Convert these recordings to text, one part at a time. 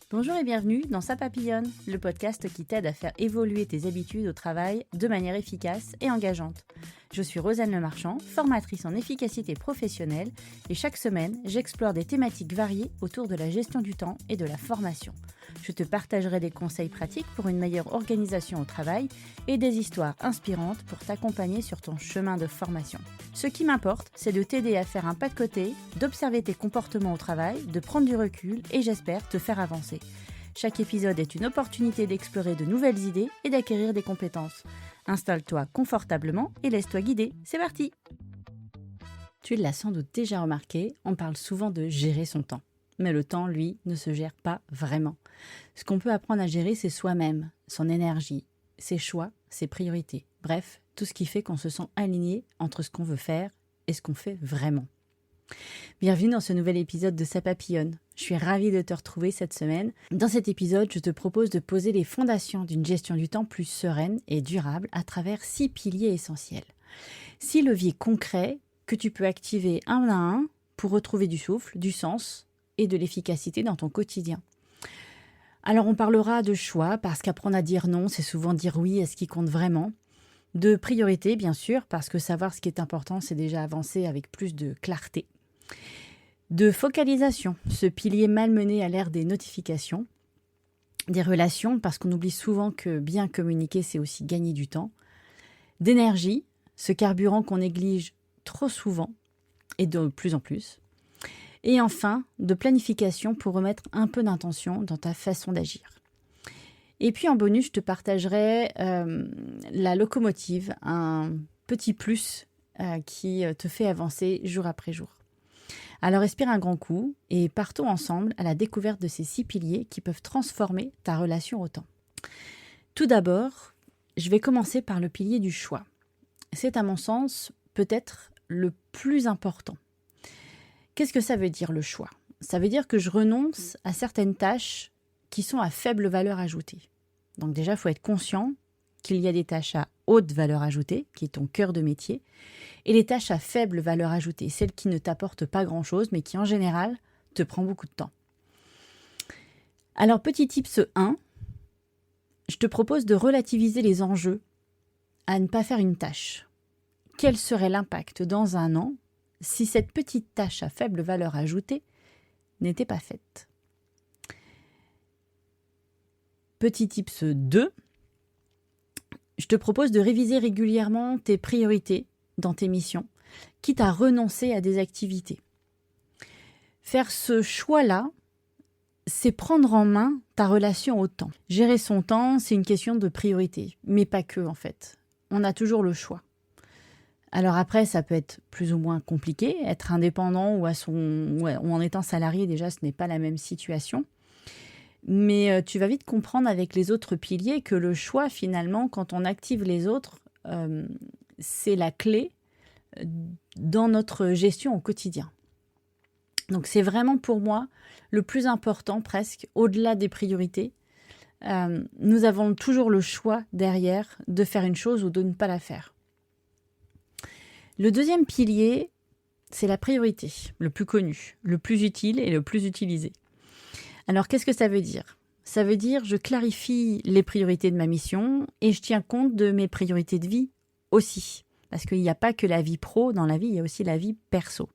Bonjour et bienvenue dans Ça Papillonne, le podcast qui t'aide à faire évoluer tes habitudes au travail de manière efficace et engageante. Je suis Rosanne Lemarchand, formatrice en efficacité professionnelle et chaque semaine, j'explore des thématiques variées autour de la gestion du temps et de la formation. Je te partagerai des conseils pratiques pour une meilleure organisation au travail et des histoires inspirantes pour t'accompagner sur ton chemin de formation. Ce qui m'importe, c'est de t'aider à faire un pas de côté, d'observer tes comportements au travail, de prendre du recul et j'espère te faire avancer. Chaque épisode est une opportunité d'explorer de nouvelles idées et d'acquérir des compétences. Installe-toi confortablement et laisse-toi guider. C'est parti! Tu l'as sans doute déjà remarqué, on parle souvent de gérer son temps. Mais le temps, lui, ne se gère pas vraiment. Ce qu'on peut apprendre à gérer, c'est soi-même, son énergie, ses choix, ses priorités. Bref, tout ce qui fait qu'on se sent aligné entre ce qu'on veut faire et ce qu'on fait vraiment. Bienvenue dans ce nouvel épisode de Ça Papillonne. Je suis ravie de te retrouver cette semaine. Dans cet épisode, je te propose de poser les fondations d'une gestion du temps plus sereine et durable à travers 6 piliers essentiels. 6 leviers concrets que tu peux activer un à un pour retrouver du souffle, du sens et de l'efficacité dans ton quotidien. Alors on parlera de choix parce qu'apprendre à dire non, c'est souvent dire oui à ce qui compte vraiment. De priorité, bien sûr, parce que savoir ce qui est important, c'est déjà avancer avec plus de clarté. De focalisation, ce pilier malmené à l'ère des notifications. Des relations, parce qu'on oublie souvent que bien communiquer, c'est aussi gagner du temps. D'énergie, ce carburant qu'on néglige trop souvent et de plus en plus. Et enfin, de planification pour remettre un peu d'intention dans ta façon d'agir. Et puis en bonus, je te partagerai la locomotive, un petit plus qui te fait avancer jour après jour. Alors respire un grand coup et partons ensemble à la découverte de ces 6 piliers qui peuvent transformer ta relation au temps. Tout d'abord, je vais commencer par le pilier du choix. C'est à mon sens peut-être le plus important. Qu'est-ce que ça veut dire le choix ? Ça veut dire que je renonce à certaines tâches qui sont à faible valeur ajoutée. Donc déjà, il faut être conscient qu'il y a des tâches à haute valeur ajoutée, qui est ton cœur de métier, et les tâches à faible valeur ajoutée, celles qui ne t'apportent pas grand-chose, mais qui en général te prend beaucoup de temps. Alors petit tips 1, je te propose de relativiser les enjeux à ne pas faire une tâche. Quel serait l'impact dans un an si cette petite tâche à faible valeur ajoutée n'était pas faite? Petit tips 2, je te propose de réviser régulièrement tes priorités dans tes missions, quitte à renoncer à des activités. Faire ce choix-là, c'est prendre en main ta relation au temps. Gérer son temps, c'est une question de priorité, mais pas que en fait. On a toujours le choix. Alors après, ça peut être plus ou moins compliqué. Être indépendant ou en étant salarié, déjà, ce n'est pas la même situation. Mais tu vas vite comprendre avec les autres piliers que le choix, finalement, quand on active les autres, c'est la clé dans notre gestion au quotidien. Donc c'est vraiment pour moi le plus important presque, au-delà des priorités. Nous avons toujours le choix derrière de faire une chose ou de ne pas la faire. Le deuxième pilier, c'est la priorité, le plus connu, le plus utile et le plus utilisé. Alors qu'est-ce que ça veut dire ? Ça veut dire je clarifie les priorités de ma mission et je tiens compte de mes priorités de vie aussi. Parce qu'il n'y a pas que la vie pro dans la vie, il y a aussi la vie perso.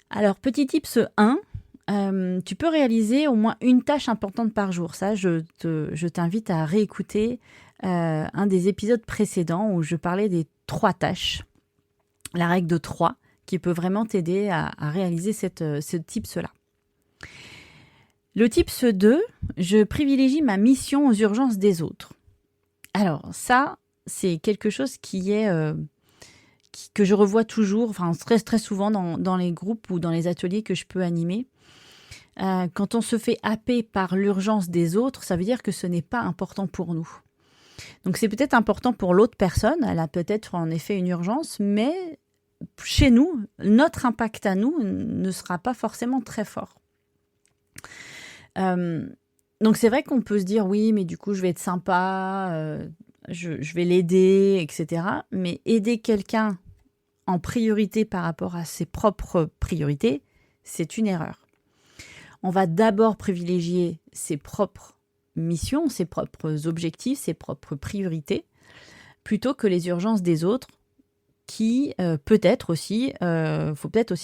Alors, petit tips 1, tu peux réaliser au moins une tâche importante par jour. Ça, je t'invite à réécouter un des épisodes précédents où je parlais des 3 tâches, la règle de 3, qui peut vraiment t'aider à réaliser ce tips-là. Le tips 2, je privilégie ma mission aux urgences des autres. Alors ça, c'est quelque chose que je revois toujours, enfin très, très souvent dans les groupes ou dans les ateliers que je peux animer. Quand on se fait happer par l'urgence des autres, ça veut dire que ce n'est pas important pour nous. Donc c'est peut-être important pour l'autre personne, elle a peut-être en effet une urgence, mais chez nous, notre impact à nous ne sera pas forcément très fort. Donc c'est vrai qu'on peut se dire oui, mais du coup je vais être sympa, je vais l'aider, etc. Mais aider quelqu'un en priorité par rapport à ses propres priorités, c'est une erreur. On va d'abord privilégier ses propres missions, ses propres objectifs, ses propres priorités, plutôt que les urgences des autres, qui faut peut-être aussi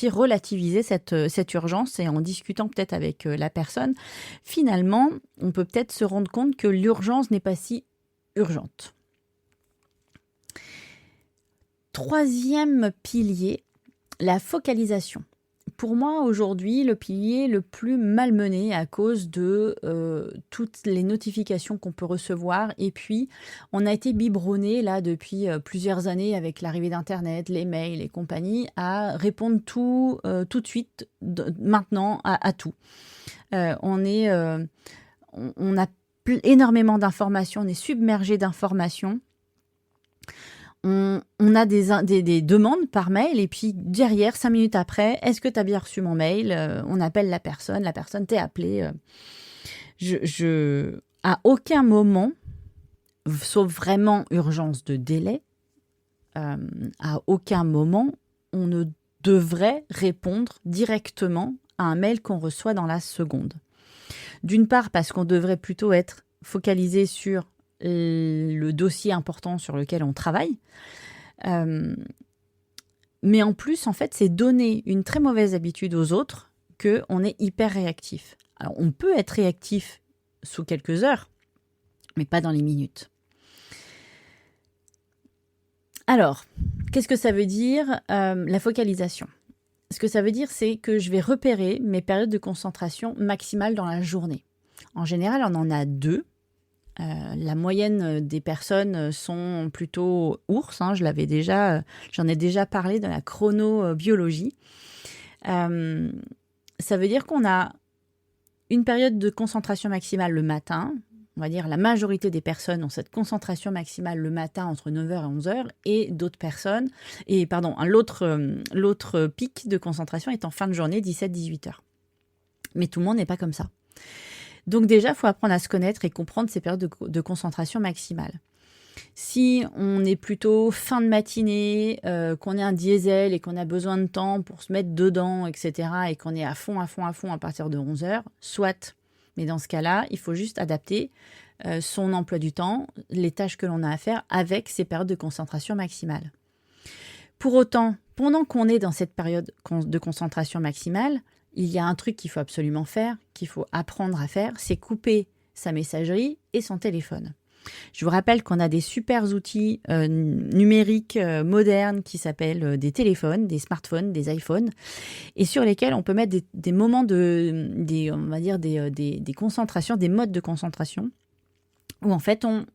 relativiser cette urgence, et en discutant peut-être avec la personne, finalement, on peut peut-être se rendre compte que l'urgence n'est pas si urgente. Troisième pilier, la focalisation. Pour moi, aujourd'hui, le pilier le plus malmené à cause de toutes les notifications qu'on peut recevoir. Et puis, on a été biberonné là depuis plusieurs années avec l'arrivée d'Internet, les mails et compagnie, à répondre tout de suite, maintenant, à tout. On a énormément d'informations, on est submergé d'informations. On a des demandes par mail, et puis derrière, 5 minutes après, est-ce que tu as bien reçu mon mail ? On appelle la personne t'est appelée. À aucun moment, sauf vraiment urgence de délai, à aucun moment, on ne devrait répondre directement à un mail qu'on reçoit dans la seconde. D'une part, parce qu'on devrait plutôt être focalisé sur le dossier important sur lequel on travaille. Mais en plus, en fait, c'est donner une très mauvaise habitude aux autres qu'on est hyper réactif. Alors, on peut être réactif sous quelques heures, mais pas dans les minutes. Alors, qu'est-ce que ça veut dire, la focalisation ? Ce que ça veut dire, c'est que je vais repérer mes périodes de concentration maximale dans la journée. En général, on en a 2. La moyenne des personnes sont plutôt ours, j'en ai déjà parlé dans la chronobiologie. Ça veut dire qu'on a une période de concentration maximale le matin. On va dire la majorité des personnes ont cette concentration maximale le matin entre 9h et 11h, et d'autres personnes, l'autre pic de concentration est en fin de journée, 17-18h. Mais tout le monde n'est pas comme ça. Donc déjà, il faut apprendre à se connaître et comprendre ces périodes de concentration maximale. Si on est plutôt fin de matinée, qu'on est un diesel et qu'on a besoin de temps pour se mettre dedans, etc., et qu'on est à fond à partir de 11h, soit. Mais dans ce cas-là, il faut juste adapter son emploi du temps, les tâches que l'on a à faire avec ces périodes de concentration maximale. Pour autant, pendant qu'on est dans cette période de concentration maximale, il y a un truc qu'il faut absolument faire, qu'il faut apprendre à faire, c'est couper sa messagerie et son téléphone. Je vous rappelle qu'on a des super outils numériques modernes qui s'appellent des téléphones, des smartphones, des iPhones, et sur lesquels on peut mettre des moments des concentrations, des modes de concentration, où en fait on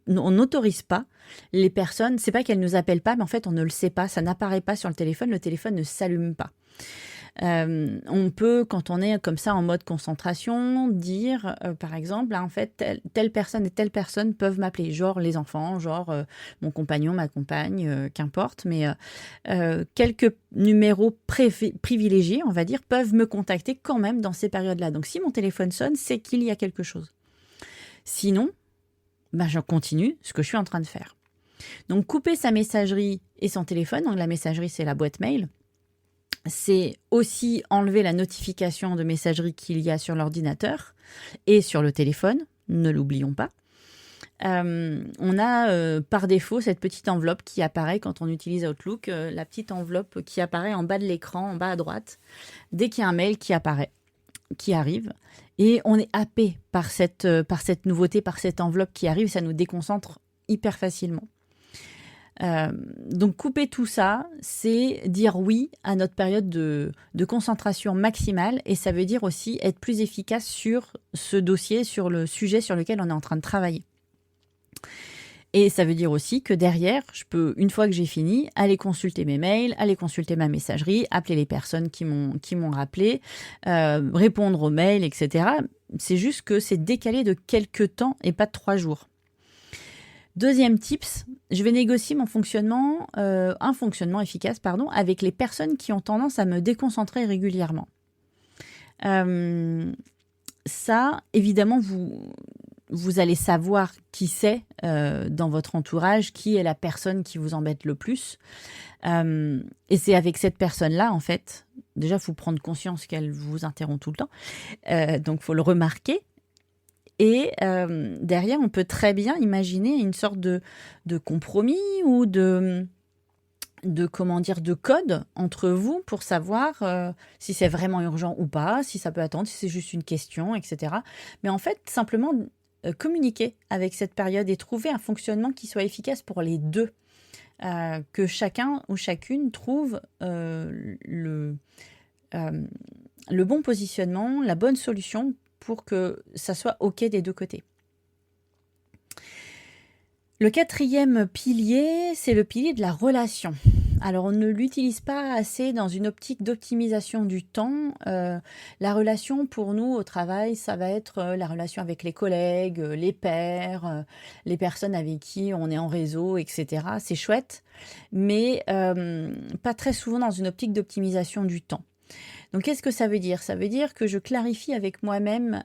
n'autorise pas les personnes, c'est pas qu'elles ne nous appellent pas, mais en fait on ne le sait pas, ça n'apparaît pas sur le téléphone ne s'allume pas. On peut, quand on est comme ça en mode concentration, dire par exemple, en fait, telle personne et telle personne peuvent m'appeler, genre les enfants, genre mon compagnon, ma compagne, qu'importe, mais quelques numéros privilégiés, on va dire, peuvent me contacter quand même dans ces périodes-là. Donc si mon téléphone sonne, c'est qu'il y a quelque chose. Sinon, je continue ce que je suis en train de faire. Donc couper sa messagerie et son téléphone, donc la messagerie c'est la boîte mail, c'est aussi enlever la notification de messagerie qu'il y a sur l'ordinateur et sur le téléphone, ne l'oublions pas. On a par défaut cette petite enveloppe qui apparaît quand on utilise Outlook, la petite enveloppe qui apparaît en bas de l'écran, en bas à droite, dès qu'il y a un mail qui arrive. Et on est happé par cette nouveauté, par cette enveloppe qui arrive, ça nous déconcentre hyper facilement. Donc couper tout ça, c'est dire oui à notre période de concentration maximale, et ça veut dire aussi être plus efficace sur ce dossier, sur le sujet sur lequel on est en train de travailler. Et ça veut dire aussi que derrière, je peux, une fois que j'ai fini, aller consulter mes mails, aller consulter ma messagerie, appeler les personnes qui m'ont rappelé, répondre aux mails, etc. C'est juste que c'est décalé de quelques temps et pas de 3 jours. Deuxième tips, je vais négocier un fonctionnement efficace, avec les personnes qui ont tendance à me déconcentrer régulièrement. Ça, évidemment, vous allez savoir qui c'est dans votre entourage, qui est la personne qui vous embête le plus. Et c'est avec cette personne-là, en fait, déjà, il faut prendre conscience qu'elle vous interrompt tout le temps. Donc, il faut le remarquer. Et derrière, on peut très bien imaginer une sorte de compromis ou de code entre vous pour savoir si c'est vraiment urgent ou pas, si ça peut attendre, si c'est juste une question, etc. Mais en fait, simplement communiquer avec cette période et trouver un fonctionnement qui soit efficace pour les deux. Que chacun ou chacune trouve le bon positionnement, la bonne solution pour que ça soit OK des deux côtés. Le quatrième pilier, c'est le pilier de la relation. Alors, on ne l'utilise pas assez dans une optique d'optimisation du temps. La relation pour nous au travail, ça va être la relation avec les collègues, les pairs, les personnes avec qui on est en réseau, etc. C'est chouette, mais pas très souvent dans une optique d'optimisation du temps. Donc, qu'est-ce que ça veut dire? Ça veut dire que je clarifie avec moi-même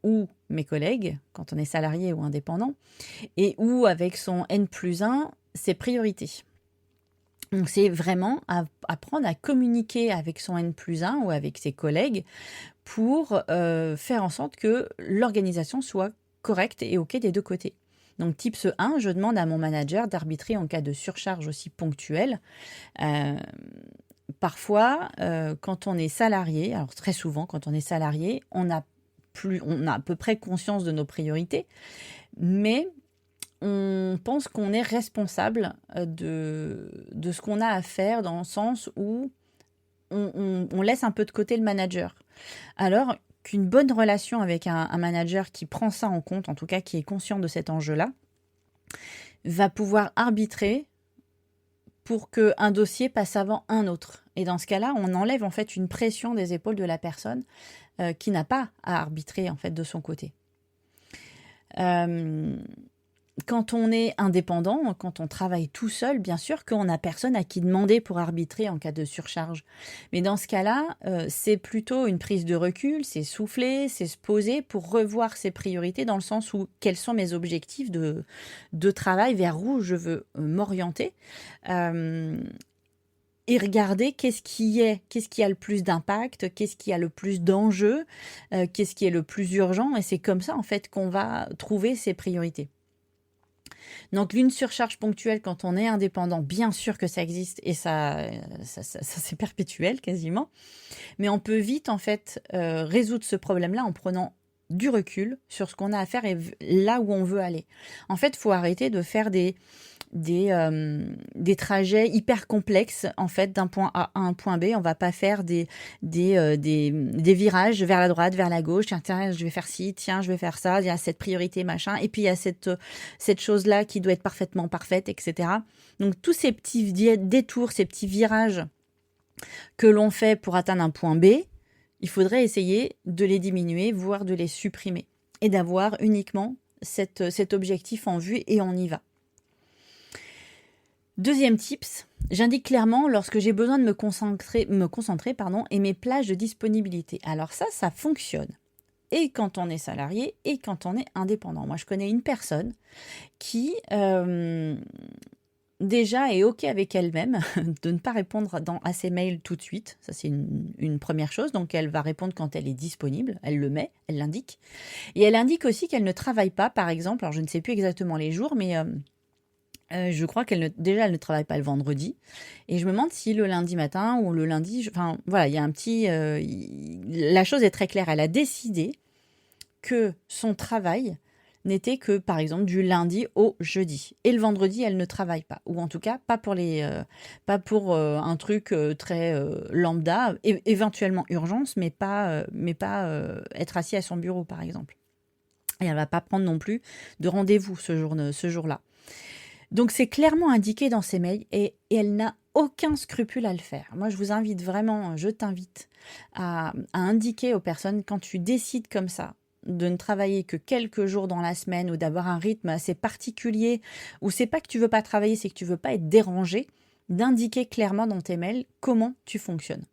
ou mes collègues, quand on est salarié ou indépendant, et ou avec son N+1, ses priorités. Donc, c'est vraiment apprendre à communiquer avec son N+1 ou avec ses collègues pour faire en sorte que l'organisation soit correcte et OK des deux côtés. Donc, tips 1, je demande à mon manager d'arbitrer en cas de surcharge aussi ponctuelle. Parfois, quand on est salarié, alors très souvent, quand on est salarié, on a à peu près conscience de nos priorités, mais on pense qu'on est responsable de ce qu'on a à faire dans le sens où on laisse un peu de côté le manager. Alors qu'une bonne relation avec un manager qui prend ça en compte, en tout cas qui est conscient de cet enjeu-là, va pouvoir arbitrer pour qu'un dossier passe avant un autre. Et dans ce cas-là, on enlève en fait une pression des épaules de la personne qui n'a pas à arbitrer en fait de son côté. Quand on est indépendant, quand on travaille tout seul, bien sûr qu'on n'a personne à qui demander pour arbitrer en cas de surcharge. Mais dans ce cas-là, c'est plutôt une prise de recul, c'est souffler, c'est se poser pour revoir ses priorités dans le sens où quels sont mes objectifs de travail, vers où je veux m'orienter. Et regarder qu'est-ce qui a le plus d'impact, qu'est-ce qui a le plus d'enjeux, qu'est-ce qui est le plus urgent. Et c'est comme ça, en fait, qu'on va trouver ses priorités. Donc, une surcharge ponctuelle quand on est indépendant, bien sûr que ça existe et ça c'est perpétuel quasiment. Mais on peut vite, en fait, résoudre ce problème-là en prenant du recul sur ce qu'on a à faire et là où on veut aller. En fait, il faut arrêter de faire des trajets hyper complexes en fait d'un point A à un point B. On va pas faire des virages vers la droite, vers la gauche. Tiens, je vais faire ci, tiens, je vais faire ça. Il y a cette priorité, machin. Et puis il y a cette chose-là qui doit être parfaitement parfaite, etc. Donc tous ces petits détours, ces petits virages que l'on fait pour atteindre un point B, il faudrait essayer de les diminuer, voire de les supprimer. Et d'avoir uniquement cet objectif en vue et on y va. Deuxième tips, j'indique clairement lorsque j'ai besoin de me concentrer, et mes plages de disponibilité. Alors ça fonctionne. Et quand on est salarié et quand on est indépendant. Moi, je connais une personne qui déjà est OK avec elle-même de ne pas répondre à ses mails tout de suite. Ça, c'est une première chose. Donc, elle va répondre quand elle est disponible. Elle le met, elle l'indique. Et elle indique aussi qu'elle ne travaille pas, par exemple. Alors, je ne sais plus exactement les jours, mais je crois qu'elle ne travaille pas le vendredi. Et je me demande si le lundi matin ou le lundi... Enfin, voilà, il y a un petit... la chose est très claire. Elle a décidé que son travail n'était que, par exemple, du lundi au jeudi. Et le vendredi, elle ne travaille pas. Ou en tout cas, pas pour un truc très lambda, éventuellement urgence, mais pas être assis à son bureau, par exemple. Et elle ne va pas prendre non plus de rendez-vous ce jour-là. Donc, c'est clairement indiqué dans ses mails et elle n'a aucun scrupule à le faire. Moi, je t'invite à indiquer aux personnes, quand tu décides comme ça, de ne travailler que quelques jours dans la semaine ou d'avoir un rythme assez particulier où c'est pas que tu veux pas travailler, c'est que tu veux pas être dérangé, d'indiquer clairement dans tes mails comment tu fonctionnes.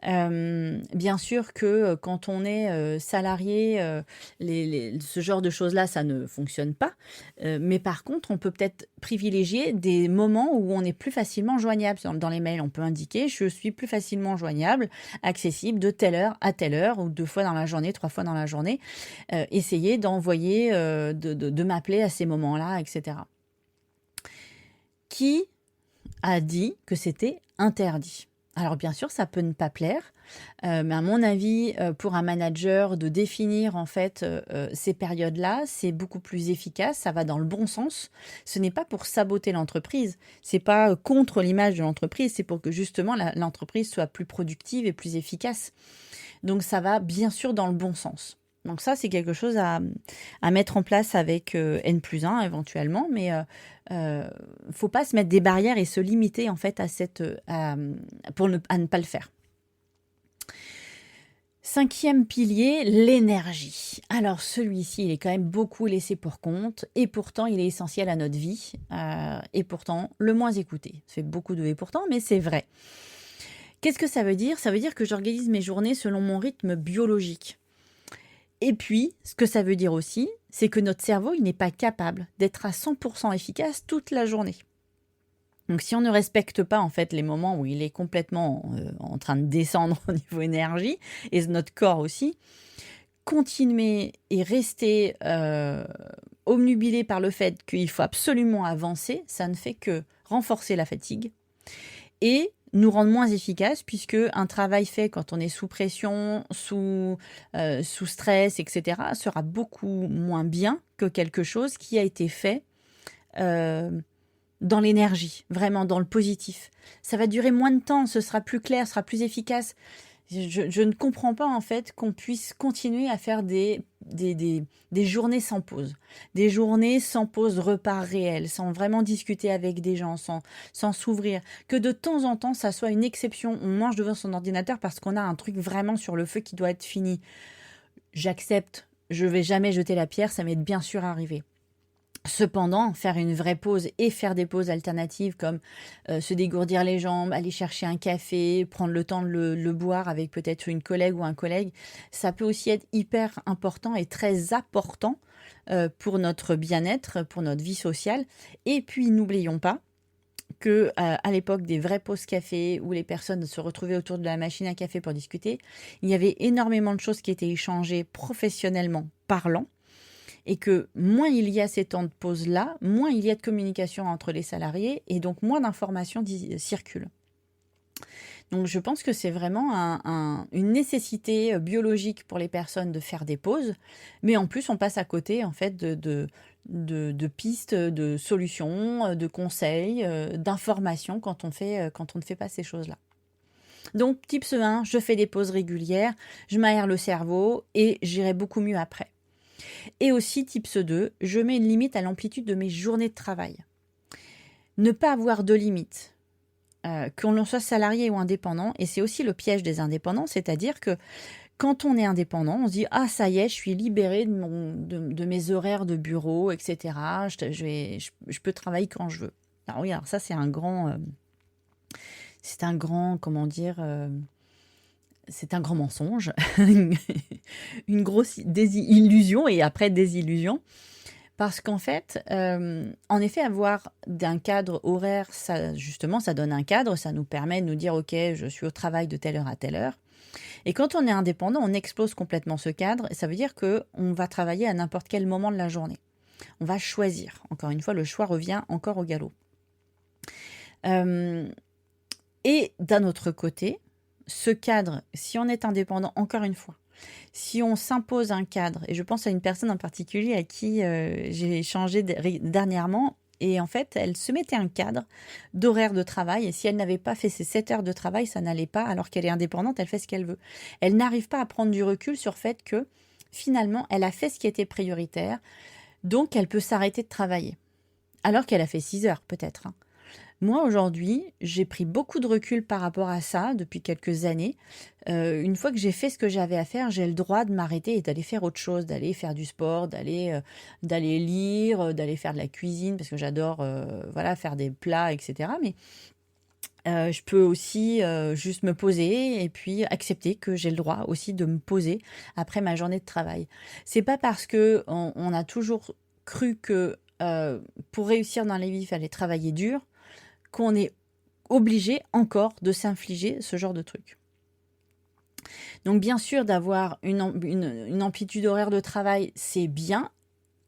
Bien sûr que quand on est salarié, ce genre de choses-là, ça ne fonctionne pas. Mais par contre, on peut peut-être privilégier des moments où on est plus facilement joignable. Dans les mails, on peut indiquer je suis plus facilement joignable, accessible de telle heure à telle heure, ou 2 fois dans la journée, 3 fois dans la journée. Essayer d'envoyer, de m'appeler à ces moments-là, etc. Qui a dit que c'était interdit? Alors bien sûr, ça peut ne pas plaire, mais à mon avis, pour un manager de définir en fait, ces périodes-là, c'est beaucoup plus efficace, ça va dans le bon sens. Ce n'est pas pour saboter l'entreprise, c'est pas, contre l'image de l'entreprise, c'est pour que justement l'entreprise soit plus productive et plus efficace. Donc ça va bien sûr dans le bon sens. Donc ça, c'est quelque chose à mettre en place avec N+1 éventuellement, mais faut pas se mettre des barrières et se limiter en fait à ne pas le faire. 5e pilier, l'énergie. Alors celui-ci, il est quand même beaucoup laissé pour compte et pourtant il est essentiel à notre vie et pourtant le moins écouté. Ça fait beaucoup de et pourtant, mais c'est vrai. Qu'est-ce que ça veut dire? Ça veut dire que j'organise mes journées selon mon rythme biologique. Et puis, ce que ça veut dire aussi, c'est que notre cerveau, il n'est pas capable d'être à 100% efficace toute la journée. Donc, si on ne respecte pas en fait les moments où il est complètement en train de descendre au niveau énergie, et notre corps aussi, continuer et rester obnubilé par le fait qu'il faut absolument avancer, ça ne fait que renforcer la fatigue et nous rendre moins efficaces, puisque un travail fait quand on est sous pression, sous stress, etc., sera beaucoup moins bien que quelque chose qui a été fait dans l'énergie, vraiment dans le positif. Ça va durer moins de temps, ce sera plus clair, ce sera plus efficace. Je ne comprends pas en fait qu'on puisse continuer à faire des journées sans pause. Des journées sans pause repas réel, sans vraiment discuter avec des gens, sans s'ouvrir. Que de temps en temps, ça soit une exception. On mange devant son ordinateur parce qu'on a un truc vraiment sur le feu qui doit être fini. J'accepte, je ne vais jamais jeter la pierre, ça m'est bien sûr arrivé. Cependant, faire une vraie pause et faire des pauses alternatives comme se dégourdir les jambes, aller chercher un café, prendre le temps de le boire avec peut-être une collègue ou un collègue, ça peut aussi être hyper important et très important pour notre bien-être, pour notre vie sociale. Et puis, n'oublions pas que à l'époque des vraies pauses café où les personnes se retrouvaient autour de la machine à café pour discuter, il y avait énormément de choses qui étaient échangées professionnellement parlant. Et que moins il y a ces temps de pause-là, moins il y a de communication entre les salariés et donc moins d'informations circulent. Donc je pense que c'est vraiment une nécessité biologique pour les personnes de faire des pauses, mais en plus on passe à côté en fait de pistes, de solutions, de conseils, d'informations quand on ne fait pas ces choses-là. Donc tips 1, je fais des pauses régulières, je m'aère le cerveau et j'irai beaucoup mieux après. Et aussi, tips 2, je mets une limite à l'amplitude de mes journées de travail. Ne pas avoir de limite, qu'on soit salarié ou indépendant, et c'est aussi le piège des indépendants, c'est-à-dire que quand on est indépendant, on se dit « Ah, ça y est, je suis libéré de mes horaires de bureau, etc. Je peux travailler quand je veux. » Alors oui, alors ça, c'est un grand, comment dire... c'est un grand mensonge, une grosse illusion et après désillusion. Parce qu'en fait, en effet, avoir un cadre horaire, ça, justement, ça donne un cadre, ça nous permet de nous dire « Ok, je suis au travail de telle heure à telle heure ». Et quand on est indépendant, on explose complètement ce cadre. Et ça veut dire qu'on va travailler à n'importe quel moment de la journée. On va choisir. Encore une fois, le choix revient encore au galop. Et d'un autre côté, ce cadre, si on est indépendant, encore une fois, si on s'impose un cadre, et je pense à une personne en particulier à qui j'ai échangé dernièrement, et en fait, elle se mettait un cadre d'horaire de travail, et si elle n'avait pas fait ses 7 heures de travail, ça n'allait pas, alors qu'elle est indépendante, elle fait ce qu'elle veut. Elle n'arrive pas à prendre du recul sur le fait que, finalement, elle a fait ce qui était prioritaire, donc elle peut s'arrêter de travailler, alors qu'elle a fait 6 heures peut-être, hein. Moi, aujourd'hui, j'ai pris beaucoup de recul par rapport à ça depuis quelques années. Une fois que j'ai fait ce que j'avais à faire, j'ai le droit de m'arrêter et d'aller faire autre chose, d'aller faire du sport, d'aller lire, d'aller faire de la cuisine, parce que j'adore faire des plats, etc. Mais Je peux aussi juste me poser et puis accepter que j'ai le droit aussi de me poser après ma journée de travail. C'est pas parce que on a toujours cru que pour réussir dans la vie, il fallait travailler dur, qu'on est obligé encore de s'infliger ce genre de truc. Donc bien sûr, d'avoir une amplitude horaire de travail, c'est bien,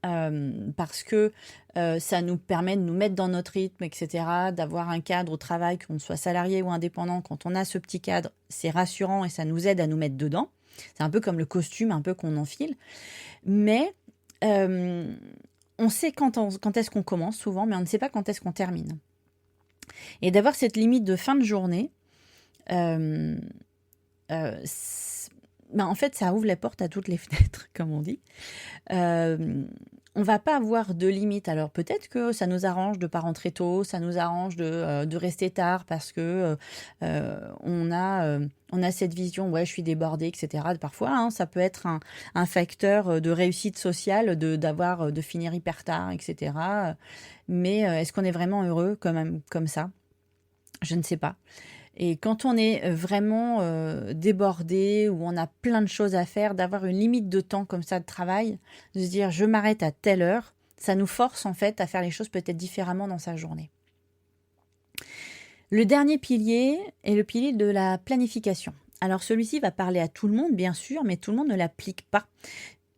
parce que ça nous permet de nous mettre dans notre rythme, etc., d'avoir un cadre au travail, qu'on soit salarié ou indépendant. Quand on a ce petit cadre, c'est rassurant et ça nous aide à nous mettre dedans. C'est un peu comme le costume un peu qu'on enfile. Mais on sait quand est-ce qu'on commence souvent, mais on ne sait pas quand est-ce qu'on termine. Et d'avoir cette limite de fin de journée, en fait, ça ouvre les portes à toutes les fenêtres, comme on dit. On va pas avoir de limite. Alors peut-être que ça nous arrange de pas rentrer tôt, ça nous arrange de rester tard parce que on a cette vision, ouais, je suis débordée, etc. Parfois, hein, ça peut être un facteur de réussite sociale de finir hyper tard, etc. Mais est-ce qu'on est vraiment heureux comme ça? Je ne sais pas. Et quand on est vraiment débordé, ou on a plein de choses à faire, d'avoir une limite de temps comme ça de travail, de se dire je m'arrête à telle heure, ça nous force en fait à faire les choses peut-être différemment dans sa journée. Le dernier pilier est le pilier de la planification. Alors celui-ci va parler à tout le monde bien sûr, mais tout le monde ne l'applique pas.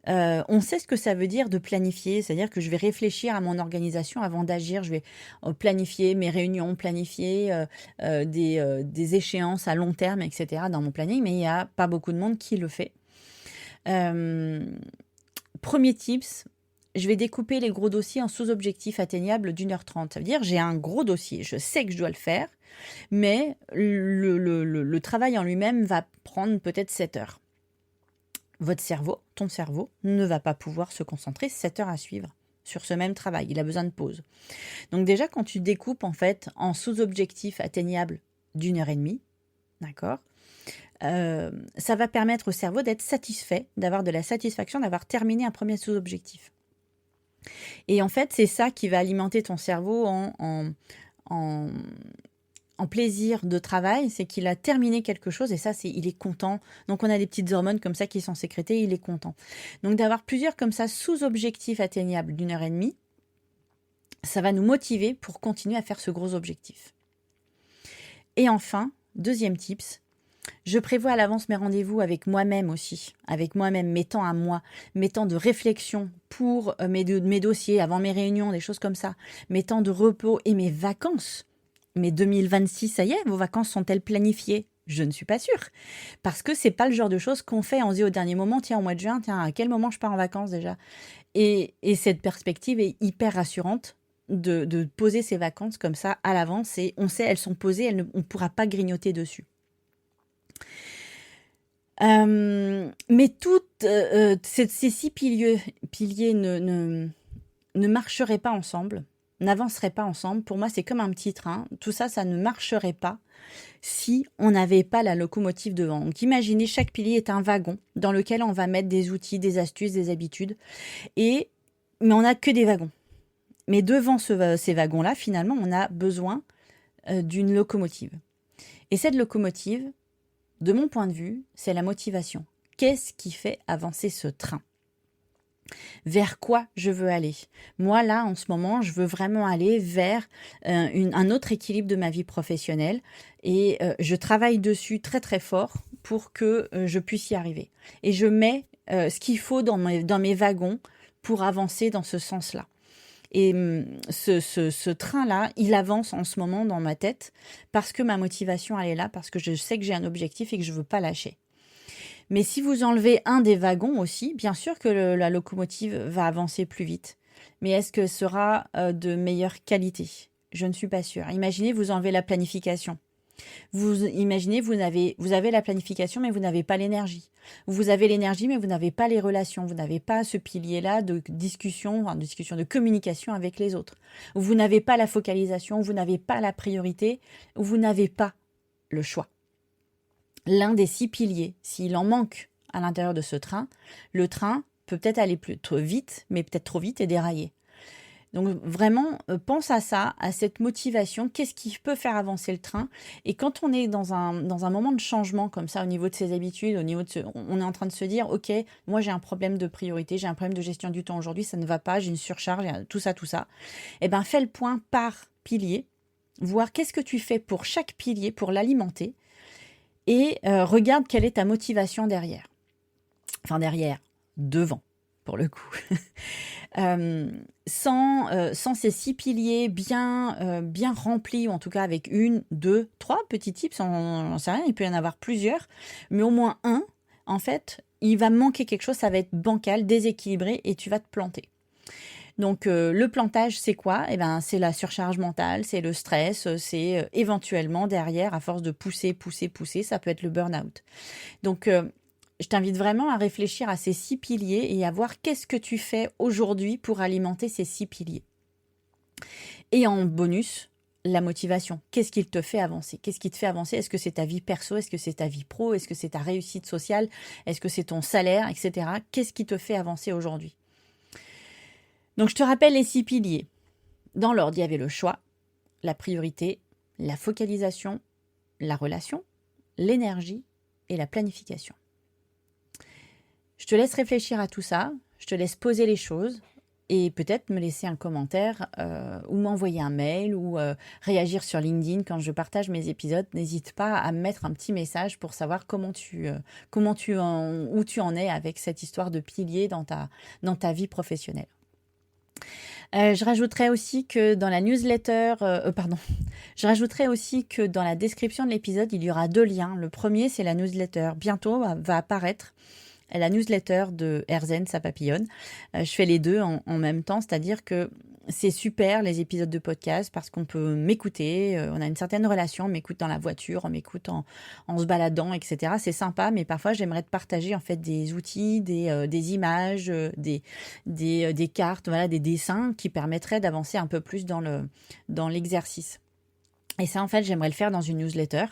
On sait ce que ça veut dire de planifier, c'est-à-dire que je vais réfléchir à mon organisation avant d'agir, je vais planifier mes réunions, planifier des échéances à long terme, etc. dans mon planning, mais il n'y a pas beaucoup de monde qui le fait. Premier tips, je vais découper les gros dossiers en sous-objectifs atteignables d'1h30. Ça veut dire j'ai un gros dossier, je sais que je dois le faire, mais le travail en lui-même va prendre peut-être 7 heures. Votre cerveau, ton cerveau, ne va pas pouvoir se concentrer 7 heures à suivre sur ce même travail. Il a besoin de pause. Donc déjà, quand tu découpes en fait en sous-objectifs atteignables d'1h30, d'accord, ça va permettre au cerveau d'être satisfait, d'avoir de la satisfaction, d'avoir terminé un premier sous-objectif. Et en fait, c'est ça qui va alimenter ton cerveau en plaisir de travail, c'est qu'il a terminé quelque chose et ça, il est content. Donc, on a des petites hormones comme ça qui sont sécrétées, il est content. Donc, d'avoir plusieurs comme ça sous-objectifs atteignables d'1h30, ça va nous motiver pour continuer à faire ce gros objectif. Et enfin, deuxième tips, je prévois à l'avance mes rendez-vous avec moi-même aussi, avec moi-même, mes temps à moi, mes temps de réflexion pour mes dossiers, avant mes réunions, des choses comme ça, mes temps de repos et mes vacances. Mais 2026, ça y est, vos vacances sont-elles planifiées? Je ne suis pas sûre. Parce que c'est pas le genre de choses qu'on fait. On se dit au dernier moment, tiens, au mois de juin, tiens, à quel moment je pars en vacances déjà? Et cette perspective est hyper rassurante de poser ses vacances comme ça à l'avance. Et on sait, elles sont posées, on ne pourra pas grignoter dessus. Mais toutes ces 6 piliers ne marcheraient pas ensemble, n'avanceraient pas ensemble. Pour moi, c'est comme un petit train. Tout ça, ça ne marcherait pas si on n'avait pas la locomotive devant. Donc imaginez, chaque pilier est un wagon dans lequel on va mettre des outils, des astuces, des habitudes. Mais on n'a que des wagons. Mais devant ces wagons-là, finalement, on a besoin d'une locomotive. Et cette locomotive, de mon point de vue, c'est la motivation. Qu'est-ce qui fait avancer ce train? Vers quoi je veux aller? Moi, là, en ce moment, je veux vraiment aller vers un autre équilibre de ma vie professionnelle et je travaille dessus très, très fort pour que je puisse y arriver. Et je mets ce qu'il faut dans mes wagons pour avancer dans ce sens-là. Et ce train-là, il avance en ce moment dans ma tête parce que ma motivation, elle est là, parce que je sais que j'ai un objectif et que je ne veux pas lâcher. Mais si vous enlevez un des wagons aussi, bien sûr que la locomotive va avancer plus vite. Mais est-ce que ce sera de meilleure qualité? Je ne suis pas sûre. Imaginez, vous enlevez la planification. Imaginez, vous avez la planification, mais vous n'avez pas l'énergie. Vous avez l'énergie, mais vous n'avez pas les relations. Vous n'avez pas ce pilier-là de discussion, de communication avec les autres. Vous n'avez pas la focalisation, vous n'avez pas la priorité, vous n'avez pas le choix. L'un des 6 piliers, s'il en manque à l'intérieur de ce train, le train peut peut-être aller plus vite, mais peut-être trop vite et dérailler. Donc vraiment, pense à ça, à cette motivation. Qu'est-ce qui peut faire avancer le train? Et quand on est dans un moment de changement comme ça, au niveau de ses habitudes, on est en train de se dire, OK, moi j'ai un problème de priorité, j'ai un problème de gestion du temps aujourd'hui, ça ne va pas, j'ai une surcharge, tout ça. Eh bien, fais le point par pilier, voir qu'est-ce que tu fais pour chaque pilier, pour l'alimenter, et regarde quelle est ta motivation derrière. Enfin derrière, devant, pour le coup. Sans ces 6 piliers bien remplis, ou en tout cas avec 1, 2, 3 petits tips, on sait rien, il peut y en avoir plusieurs, mais au moins un, en fait, il va manquer quelque chose, ça va être bancal, déséquilibré, et tu vas te planter. Donc le plantage, c'est quoi? Eh ben, c'est la surcharge mentale, c'est le stress, c'est éventuellement derrière, à force de pousser, ça peut être le burn-out. Donc je t'invite vraiment à réfléchir à ces 6 piliers et à voir qu'est-ce que tu fais aujourd'hui pour alimenter ces 6 piliers. Et en bonus, la motivation. Qu'est-ce qui te fait avancer? Qu'est-ce qui te fait avancer? Est-ce que c'est ta vie perso? Est-ce que c'est ta vie pro? Est-ce que c'est ta réussite sociale? Est-ce que c'est ton salaire, etc. Qu'est-ce qui te fait avancer aujourd'hui? Donc je te rappelle les 6 piliers. Dans l'ordre, il y avait le choix, la priorité, la focalisation, la relation, l'énergie et la planification. Je te laisse réfléchir à tout ça, je te laisse poser les choses et peut-être me laisser un commentaire ou m'envoyer un mail ou réagir sur LinkedIn quand je partage mes épisodes. N'hésite pas à me mettre un petit message pour savoir où tu en es avec cette histoire de pilier dans ta vie professionnelle. Je rajouterais aussi que dans la newsletter, je rajouterais aussi que dans la description de l'épisode, il y aura 2 liens. Le premier, c'est la newsletter. Bientôt va apparaître la newsletter de Erzen, ça papillonne. Je fais les deux en même temps, c'est-à-dire que c'est super les épisodes de podcast parce qu'on peut m'écouter, on a une certaine relation, on m'écoute dans la voiture, on m'écoute en se baladant, etc. C'est sympa, mais parfois j'aimerais te partager en fait des outils, des images, des cartes, voilà, des dessins qui permettraient d'avancer un peu plus dans l'exercice. Et ça, en fait, j'aimerais le faire dans une newsletter.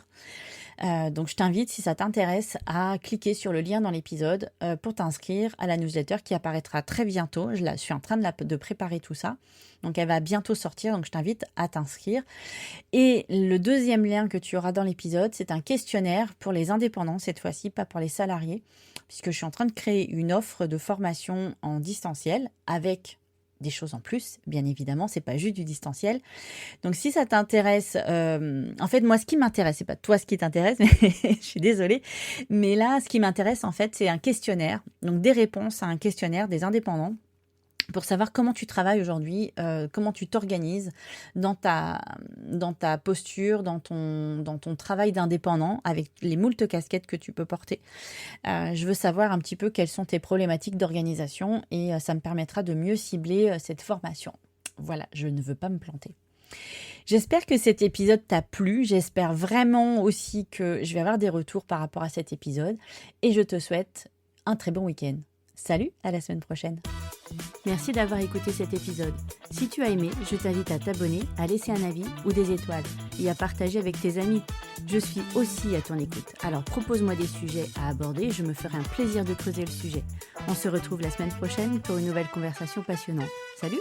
Donc je t'invite, si ça t'intéresse, à cliquer sur le lien dans l'épisode pour t'inscrire à la newsletter qui apparaîtra très bientôt. Je suis en train de préparer tout ça. Donc elle va bientôt sortir, donc je t'invite à t'inscrire. Et le deuxième lien que tu auras dans l'épisode, c'est un questionnaire pour les indépendants, cette fois-ci, pas pour les salariés, puisque je suis en train de créer une offre de formation en distanciel avec des choses en plus, bien évidemment, c'est pas juste du distanciel. Donc si ça t'intéresse, en fait moi ce qui m'intéresse, c'est pas toi ce qui t'intéresse, mais je suis désolée, mais là ce qui m'intéresse en fait c'est un questionnaire, donc des réponses à un questionnaire des indépendants pour savoir comment tu travailles aujourd'hui, comment tu t'organises dans ta posture, dans ton travail d'indépendant, avec les moultes casquettes que tu peux porter. Je veux savoir un petit peu quelles sont tes problématiques d'organisation et ça me permettra de mieux cibler cette formation. Voilà, je ne veux pas me planter. J'espère que cet épisode t'a plu, j'espère vraiment aussi que je vais avoir des retours par rapport à cet épisode et je te souhaite un très bon week-end. Salut, à la semaine prochaine. Merci d'avoir écouté cet épisode. Si tu as aimé, je t'invite à t'abonner, à laisser un avis ou des étoiles et à partager avec tes amis. Je suis aussi à ton écoute. Alors propose-moi des sujets à aborder, je me ferai un plaisir de creuser le sujet. On se retrouve la semaine prochaine pour une nouvelle conversation passionnante. Salut!